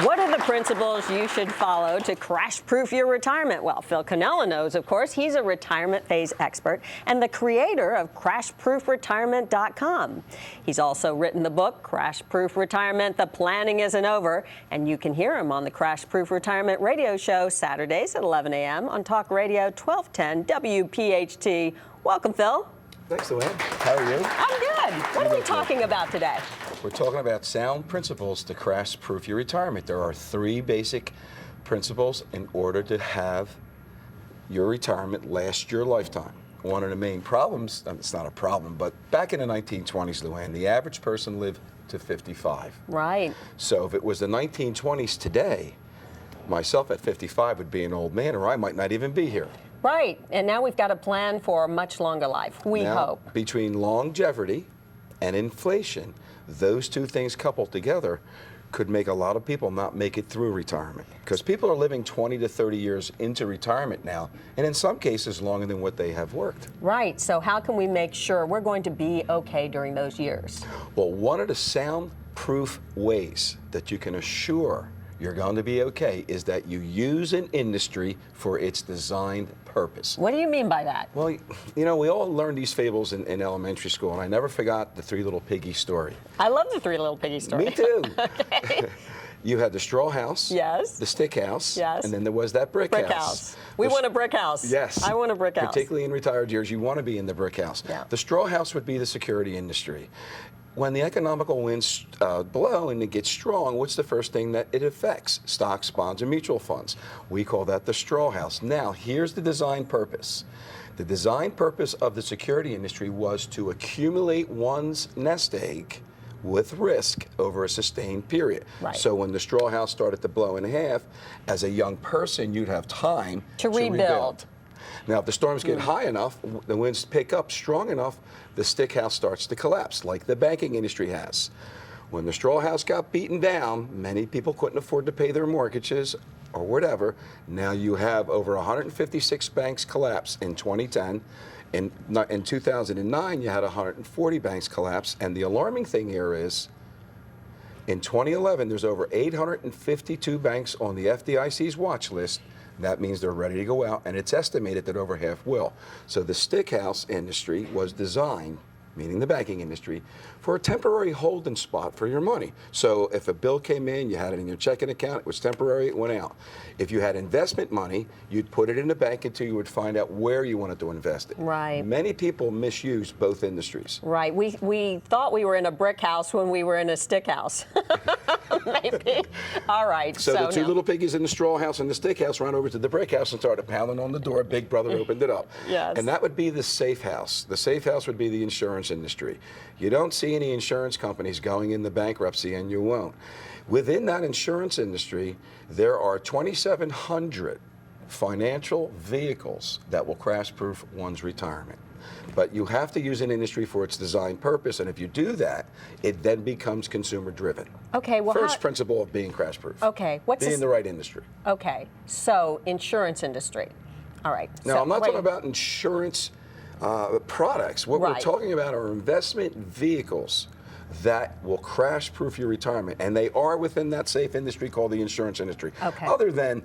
What are the principles you should follow to crash-proof your retirement? Well, J Cannella knows, of course. He's a retirement phase expert and the creator of CrashProofRetirement.com. He's also written the book, Crash Proof Retirement, The Planning Isn't Over, and you can hear him on the Crash Proof Retirement radio show Saturdays at 11 a.m. on Talk Radio 1210 WPHT. Welcome, Phil. Thanks, Luann. How are you? I'm good. What are we talking about today? We're talking about sound principles to crash-proof your retirement. There are 3 basic principles in order to have your retirement last your lifetime. One of the main problems, it's not a problem, but back in the 1920s, Luann, the average person lived to 55. Right. So if it was the 1920s today, myself at 55 would be an old man, or I might not even be here. Right, and now we've got a plan for a much longer life, we hope. Between longevity and inflation, those 2 things coupled together could make a lot of people not make it through retirement. Because people are living 20 to 30 years into retirement now, and in some cases longer than what they have worked. Right, so how can we make sure we're going to be okay during those years? Well, one of the soundproof ways that you can assure you're going to be okay is that you use an industry for its designed purpose. What do you mean by that? Well, you know, we all learned these fables in elementary school, and I never forgot the 3 Little Piggies story. I love the 3 Little Piggies story. Me too. Okay. You had the straw house, yes, the stick house, yes, and then there was that brick house. We want a brick house. Yes. I want a brick house. Particularly in retired years, you want to be in the brick house. Yeah. The straw house would be the security industry. When the economical winds blow and it gets strong, what's the first thing that it affects? Stocks, bonds, and mutual funds. We call that the straw house. Now, here's the design purpose. The design purpose of the security industry was to accumulate one's nest egg with risk over a sustained period. Right. So when the straw house started to blow in half, as a young person, you'd have time to rebuild. Now, if the storms get high enough, the winds pick up strong enough, the stick house starts to collapse, like the banking industry has. When the straw house got beaten down, many people couldn't afford to pay their mortgages or whatever. Now you have over 156 banks collapse in 2010. In 2009, you had 140 banks collapse. And the alarming thing here is, in 2011, there's over 852 banks on the FDIC's watch list. That means they're ready to go out, and it's estimated that over half will. So the stick house industry was designed, meaning the banking industry, for a temporary holding spot for your money. So if a bill came in, you had it in your checking account, it was temporary, it went out. If you had investment money, you'd put it in the bank until you would find out where you wanted to invest it. Right. Many people misuse both industries. Right. We thought we were in a brick house when we were in a stick house. Maybe. All right. So the 2 little piggies in the straw house and the stick house ran over to the brick house and started pounding on the door. Big Brother opened it up. Yes. And that would be the safe house. The safe house would be the insurance industry. You don't see any insurance companies going into bankruptcy, and you won't. Within that insurance industry, there are 2,700 financial vehicles that will crash-proof one's retirement. But you have to use an industry for its design purpose, and if you do that, it then becomes consumer-driven. Okay, well, first principle of being crash-proof. Okay, being in the right industry. Okay, so insurance industry. All right. Now, I'm not talking about insurance products. What we're talking about are investment vehicles that will crash-proof your retirement, and they are within that safe industry called the insurance industry. Okay. Other than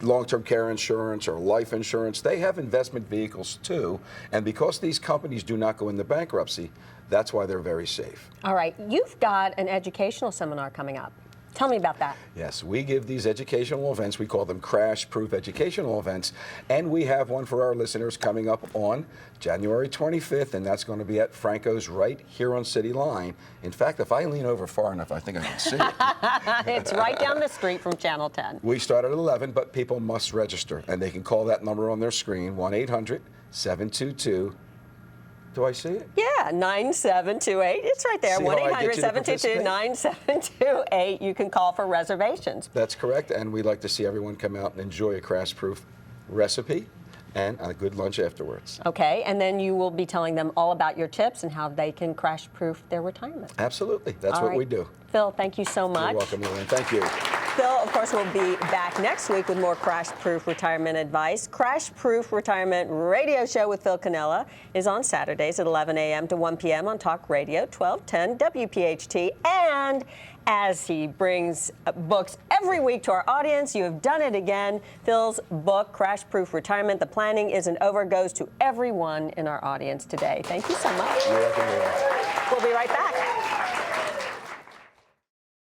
long-term care insurance or life insurance, they have investment vehicles too, and because these companies do not go into bankruptcy, that's why they're very safe. All right, you've got an educational seminar coming up. Tell me about that. Yes, we give these educational events. We call them crash-proof educational events. And we have one for our listeners coming up on January 25th, and that's going to be at Franco's right here on City Line. In fact, if I lean over far enough, I think I can see it. It's right down the street from Channel 10. We start at 11, but people must register, and they can call that number on their screen, 1-800-722. Do I see it? Yeah, 9728. It's right there. 1-800-722-9728. You can call for reservations. That's correct, and we'd like to see everyone come out and enjoy a crash-proof recipe and a good lunch afterwards. Okay, and then you will be telling them all about your tips and how they can crash-proof their retirement. Absolutely. That's what we do. Phil, thank you so much. You're welcome, Luann. Thank you. Phil, of course, will be back next week with more crash-proof retirement advice. Crash-proof retirement radio show with Phil Cannella is on Saturdays at 11 a.m. to 1 p.m. on Talk Radio 1210 WPHT. And as he brings books every week to our audience, you have done it again. Phil's book, Crash-Proof Retirement, The Planning Isn't Over, goes to everyone in our audience today. Thank you so much. You're welcome.